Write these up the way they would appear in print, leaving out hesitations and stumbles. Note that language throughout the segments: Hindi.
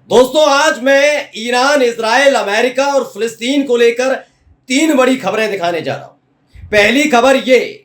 दोस्तों, आज मैं ईरान, इजराइल, अमेरिका और फिलिस्तीन को लेकर तीन बड़ी खबरें दिखाने जा रहा हूं। पहली खबर यह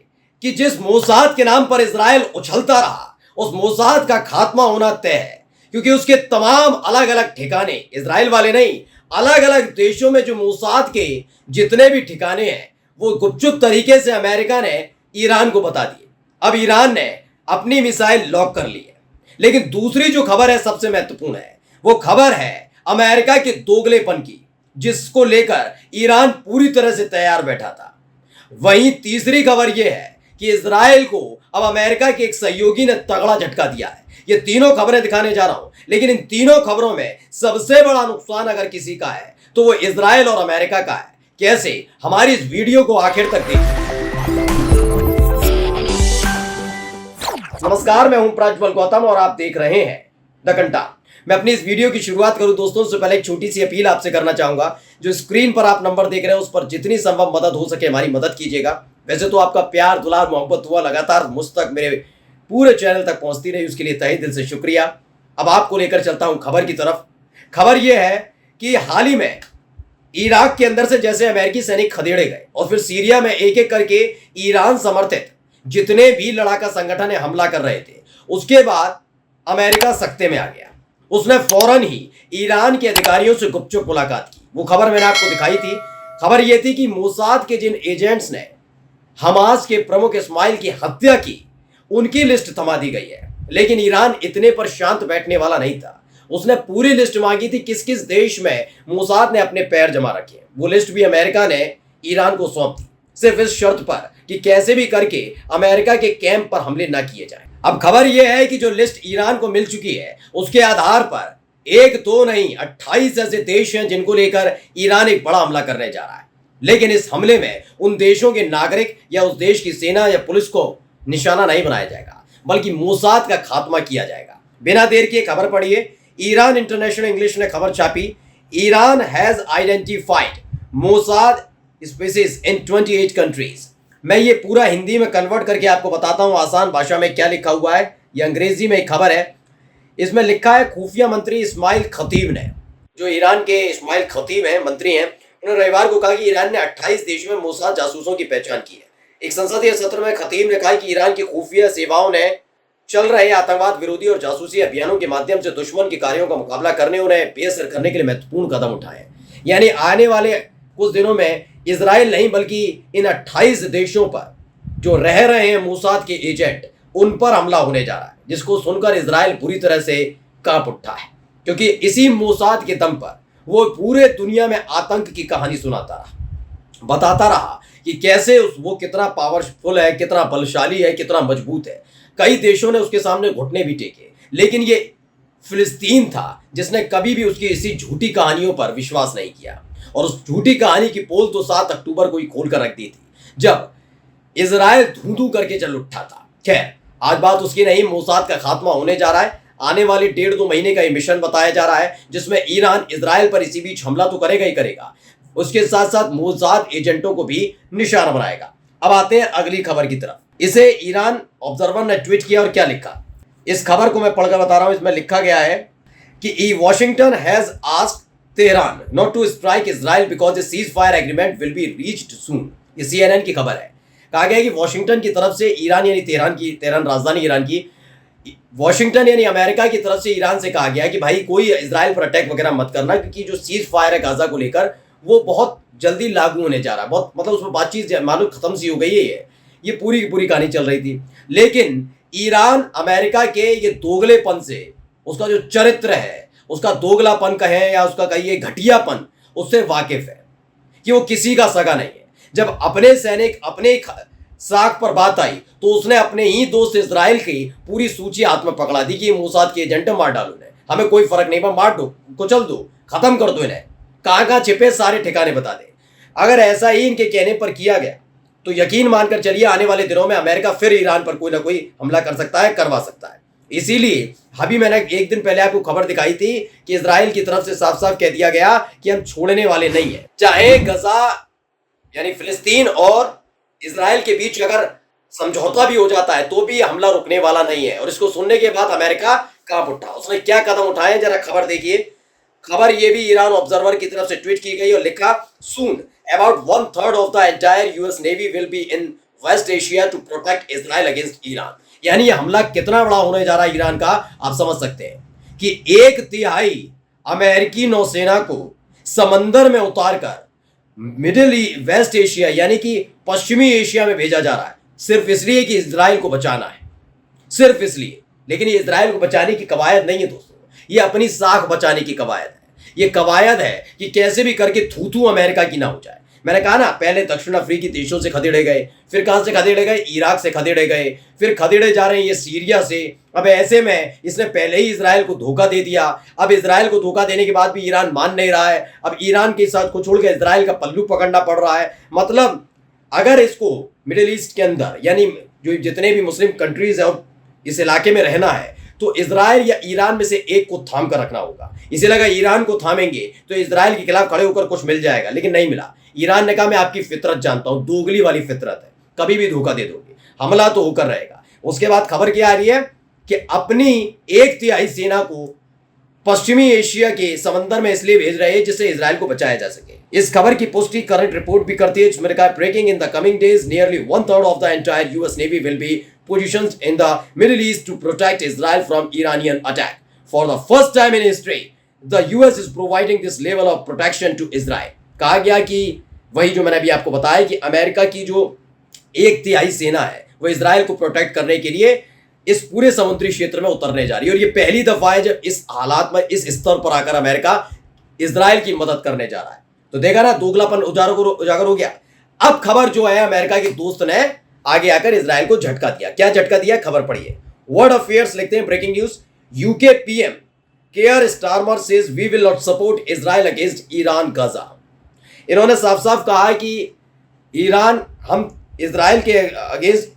कि जिस मोसाद के नाम पर इजराइल उछलता रहा, उस मोसाद का खात्मा होना तय है, क्योंकि उसके तमाम अलग अलग ठिकाने, इजराइल वाले नहीं, अलग अलग देशों में जो मोसाद के जितने भी ठिकाने हैं, वो गुपचुप तरीके से अमेरिका ने ईरान को बता दिए। अब ईरान ने अपनी मिसाइल लॉक कर ली है। लेकिन दूसरी जो खबर है, सबसे महत्वपूर्ण है, वो खबर है अमेरिका के दोगलेपन की, जिसको लेकर ईरान पूरी तरह से तैयार बैठा था। वहीं तीसरी खबर यह है कि इजराइल को अब अमेरिका के एक सहयोगी ने तगड़ा झटका दिया है। ये तीनों खबरें दिखाने जा रहा हूं, लेकिन इन तीनों खबरों में सबसे बड़ा नुकसान अगर किसी का है तो वो इजराइल और अमेरिका का है। कैसे? हमारी इस वीडियो को आखिर तक देखिए। नमस्कार, मैं हूं प्रज्वल गौतम और आप देख रहे हैं द कंटा। मैं अपनी इस वीडियो की शुरुआत करूं दोस्तों, उससे पहले एक छोटी सी अपील आपसे करना चाहूंगा। जो स्क्रीन पर आप नंबर देख रहे हैं, उस पर जितनी संभव मदद हो सके हमारी मदद कीजिएगा। वैसे तो आपका प्यार, दुलार, मोहब्बत हुआ लगातार मुझ तक, मेरे पूरे चैनल तक पहुंचती रही, उसके लिए तहे दिल से शुक्रिया। अब आपको लेकर चलता हूं खबर की तरफ। खबर यह है कि हाल ही में इराक के अंदर से जैसे अमेरिकी सैनिक खदेड़े गए और फिर सीरिया में एक एक करके ईरान समर्थित जितने भी लड़ाका संगठन है हमला कर रहे थे, उसके बाद अमेरिका सख्ते में आ गया। उसने फौरन ही ईरान के अधिकारियों से गुपचुप मुलाकात की। वो खबर मैंने आपको दिखाई थी। खबर यह थी कि मोसाद के जिन एजेंट्स ने हमास के प्रमुख इस्माइल की हत्या की, उनकी लिस्ट थमा दी गई है। लेकिन ईरान इतने पर शांत बैठने वाला नहीं था। उसने पूरी लिस्ट मांगी थी किस किस देश में मोसाद ने अपने पैर जमा रखे। वो लिस्ट भी अमेरिका ने ईरान को सौंप दी, सिर्फ इस शर्त पर कि कैसे भी करके अमेरिका के कैंप पर हमले न किए जाएं। अब खबर यह है कि जो लिस्ट ईरान को मिल चुकी है, उसके आधार पर एक दो नहीं 28 ऐसे देश हैं जिनको लेकर ईरान एक बड़ा हमला करने जा रहा है। लेकिन इस हमले में उन देशों के नागरिक या उस देश की सेना या पुलिस को निशाना नहीं बनाया जाएगा, बल्कि मोसाद का खात्मा किया जाएगा। बिना देर किए खबर पढ़िए। ईरान इंटरनेशनल इंग्लिश ने खबर छापी, Iran has identified Mossad species in 28 countries. मैं ये पूरा हिंदी में कन्वर्ट करके आपको बताता हूं आसान भाषा में क्या लिखा हुआ है। ये अंग्रेजी में एक खबर है। इसमें लिखा है, खुफिया मंत्री इस्माइल खतीब ने, जो ईरान के इस्माइल खतीब हैं, मंत्री हैं, उन्होंने रविवार को कहा कि ईरान ने 28 देशों में मोसाद जासूसों की पहचान की है। एक संसदीय सत्र में खतीब ने कहा कि ईरान की खुफिया सेवाओं ने चल रहे आतंकवाद विरोधी और जासूसी अभियानों के माध्यम से दुश्मन के कार्यों का मुकाबला करने, उन्हें बेअसर करने के लिए महत्वपूर्ण कदम उठाए। यानी आने वाले कुछ दिनों में इजराइल नहीं बल्कि इन 28 देशों पर जो रह रहे हैं मोसाद के एजेंट, उन पर हमला होने जा रहा है, जिसको सुनकर इजराइल पूरी तरह से कांप उठा है। क्योंकि इसी मोसाद के दम पर वो पूरे दुनिया में आतंक की कहानी सुनाता रहा, बताता रहा कि कैसे वो कितना पावरफुल है, कितना बलशाली है, कितना मजबूत है। कई देशों ने उसके सामने घुटने भी टेके, लेकिन ये फिलिस्तीन था जिसने कभी भी उसकी इसी झूठी कहानियों पर विश्वास नहीं किया। और उस झूठी कहानी की पोल तो 7 अक्टूबर को ही खोल कर रख दी थी, जब इजराइल धू करके चल उठा था। खैर, आज बात उसकी नहीं, मोसाद का खात्मा होने जा रहा है। आने वाले 1.5-2 महीने का ये मिशन बताया जा रहा है, जिसमें ईरान इजराइल पर इसी बीच हमला तो करेगा ही करेगा, उसके साथ साथ मोसाद एजेंटों को भी निशाना बनाएगा। अब आते हैं अगली खबर की तरफ। इसे ईरान ऑब्जर्वर ने ट्वीट किया और क्या लिखा, इस खबर को मैं पढ़कर बता रहा हूं। इसमें लिखा गया है कि Washington has asked Tehran not to strike Israel because the ceasefire agreement will be reached soon. ये CNN की खबर है। कहा गया है कि वॉशिंगटन की तरफ से ईरान, यानी तेहरान राजधानी ईरान की, वॉशिंगटन यानी अमेरिका की तरफ से ईरान से कहा गया है कि भाई कोई इजराइल पर अटैक वगैरह मत करना, क्योंकि जो सीज फायर है गाजा को लेकर, वो बहुत जल्दी लागू होने जा रहा है। बहुत मतलब उसमें बातचीत मालूम खत्म सी हो गई है। ये पूरी की पूरी कहानी चल रही थी। लेकिन ईरान अमेरिका के ये दोगलेपन से, उसका जो चरित्र है, उसका दोगलापन कहें या उसका कहिए घटियापन, उससे वाकिफ है कि वो किसी का सगा नहीं है। जब अपने सैनिक अपने साख पर बात आई तो उसने अपने ही दोस्त इजराइल की पूरी सूची हाथ में पकड़ा दी कि मोसाद के एजेंट मार डालो इन्हें, हमें कोई फर्क नहीं, मार दो, कुचल दो, खत्म कर दो इन्हें, कहाँ छिपे सारे ठिकाने बता दे। अगर ऐसा ही इनके कहने पर किया गया तो यकीन मानकर चलिए आने वाले दिनों में अमेरिका फिर ईरान पर कोई ना कोई हमला कर सकता है, करवा सकता है। इसीलिए अभी मैंने एक दिन पहले आपको खबर दिखाई थी कि इजराइल की तरफ से साफ साफ कह दिया गया कि हम छोड़ने वाले नहीं है। चाहे गजा यानी फिलिस्तीन और इजराइल के बीच अगर समझौता भी हो जाता है तो भी हमला रुकने वाला नहीं है। और इसको सुनने के बाद अमेरिका कांप उठा। उसने क्या कदम उठाए जरा खबर देखिए। खबर ये भी ईरान ऑब्जर्वर की तरफ से ट्वीट की गई और लिखा, soon about 1/3 of the entire US navy will be in West Asia to protect Israel against Iran. यानी ये हमला कितना बड़ा होने जा रहा है ईरान का, आप समझ सकते हैं कि 1/3 अमेरिकी नौसेना को समंदर में उतारकर मिडिल वेस्ट एशिया यानी कि पश्चिमी एशिया में भेजा जा रहा है, सिर्फ इसलिए कि इजराइल को बचाना है, सिर्फ इसलिए। लेकिन ये इजराइल को बचाने की कवायद नहीं है दोस्तों, ये अपनी साख बचाने की कवायद है। ये कवायद है कि कैसे भी करके थू अमेरिका की ना हो जाए। मैंने कहा ना, पहले दक्षिण अफ्रीकी देशों से खदेड़े गए, फिर कहां से खदेड़े गए, इराक से खदेड़े गए, फिर खदेड़े जा रहे हैं ये सीरिया से। अब ऐसे में इसने पहले ही इजराइल को धोखा दे दिया। अब इजराइल को धोखा देने के बाद भी ईरान मान नहीं रहा है। अब ईरान के साथ को छोड़ के इजराइल का पल्लू पकड़ना पड़ रहा है। मतलब अगर इसको मिडिल ईस्ट के अंदर यानी जो जितने भी मुस्लिम कंट्रीज है और इस इलाके में रहना है, तो इजराइल या ईरान में से एक को थाम कर रखना होगा। इसे लगा ईरान को थामेंगे तो इजराइल के खिलाफ खड़े होकर कुछ मिल जाएगा, लेकिन नहीं मिला। ईरान ने कहा, मैं आपकी फितरत जानता हूं, दोगली वाली फितरत है, कभी भी धोखा दे दोगे, हमला तो होकर रहेगा। उसके बाद खबर क्या आ रही है कि अपनी 1/3 सेना को पश्चिमी एशिया के समंदर में इसलिए भेज रहे हैं जिससे इजराइल को बचाया जा सके। इस खबर की पुष्टि करंट रिपोर्ट भी करती है, जिसमें कहा, breaking in the coming days nearly 1/3 of the entire US navy will be positioned in the Middle East to protect Israel from Iranian attack. For the first time in history, the US is providing this level of protection to Israel. कहा गया कि वही जो मैंने अभी आपको बताया कि अमेरिका की जो 1/3 सेना है वो इजराइल को प्रोटेक्ट करने के लिए इस पूरे समुद्री क्षेत्र में उतरने जा रही है। और ये पहली दफा है जब इस हालात में इस स्तर पर आकर अमेरिका इजराइल की मदद करने जा रहा है। तो देखा ना, दोगलापन उजागर हो गया। अब खबर जो है, अमेरिका के दोस्त ने आगे आकर इजराइल को झटका दिया। क्या झटका दिया, खबर पढ़िए। वर्ल्ड अफेयर्स लिखते हैं, breaking news, UK PM Keir Starmer says we will not support Israel against Iran Gaza. इन्होंने साफ साफ कहा है कि हम इजराइल के अगेंस्ट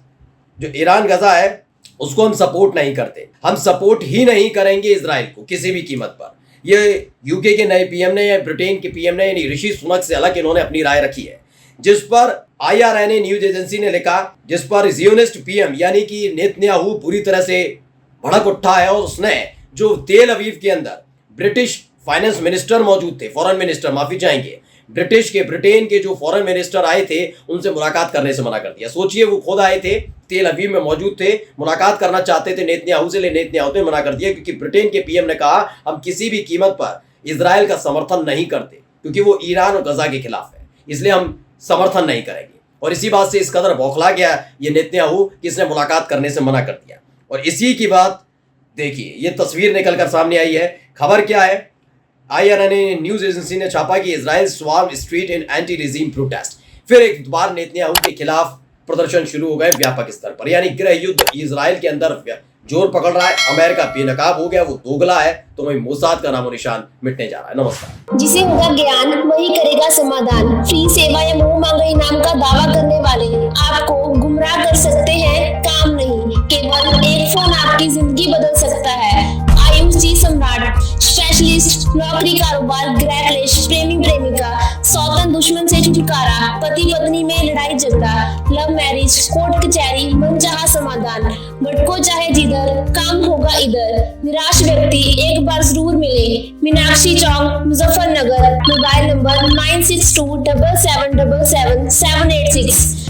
जो ईरान गाजा है उसको हम सपोर्ट नहीं करते, हम सपोर्ट ही नहीं करेंगे इजराइल को किसी भी कीमत पर। ये यूके के नए पीएम ने या ब्रिटेन के पीएम ने यानी ऋषि सुनक से अलग इन्होंने अपनी राय रखी है, जिस पर IRNA न्यूज एजेंसी ने लिखा, जिस पर जियोनिस्ट पीएम यानी कि नेतन्याहू पूरी तरह से भड़क उठा है। और उसने जो तेल अवीव के अंदर ब्रिटिश फाइनेंस मिनिस्टर मौजूद थे, फॉरेन मिनिस्टर माफी चाहेंगे, ब्रिटेन के जो फॉरेन मिनिस्टर आए थे उनसे मुलाकात करने से मना कर दिया। सोचिए, वो खुद आए थे, तेल अवीव में मौजूद थे, मुलाकात करना चाहते थे नेतन्याहू से, लेकिन नेतन्याहू ने मना कर दिया क्योंकि ब्रिटेन के पीएम ने कहा, हम किसी भी कीमत पर इजराइल का समर्थन नहीं करते क्योंकि वो ईरान और गजा के खिलाफ है, इसलिए हम समर्थन नहीं करेंगे। और इसी बात से इस कदर बौखला गया ये नेतन्याहू कि इसने मुलाकात करने से मना कर दिया। और इसी की बात देखिए, ये तस्वीर निकलकर सामने आई है। खबर क्या है, IRNA न्यूज एजेंसी ने छापा कि Israel swarm street in anti regime protest. फिर एक बार नेतन्याहू के खिलाफ प्रदर्शन शुरू हो गए व्यापक स्तर पर, यानी गृह युद्ध इजराइल के अंदर जोर पकड़ रहा है। अमेरिका बेनकाब हो गया, वो दोगला है, तो वही मोसाद का नामो निशान मिटने जा रहा है। नमस्कार। जिसे होगा ज्ञान वही करेगा समाधान। फ्री सेवा या मुंह मांगा इनाम का दावा करने वाले आपको गुमराह कर सकते हैं, काम नहीं, केवल एक फोन आपकी जिंदगी बदल सकता है। आयुष जी सम्राट, स्पेशलिस्ट नौकरी, कारोबार, गृह क्लेश, प्रेमी प्रेमिका, सौतन दुश्मन से छुटकारा, पति पत्नी में लड़ाई झगड़ा, लव मैरिज, कोर्ट कचहरी, मनचाहा समाधान, भटको चाहे जिधर, काम होगा इधर। निराश व्यक्ति एक बार जरूर मिले। मीनाक्षी चौक, मुजफ्फरनगर। Mobile number 9627777786।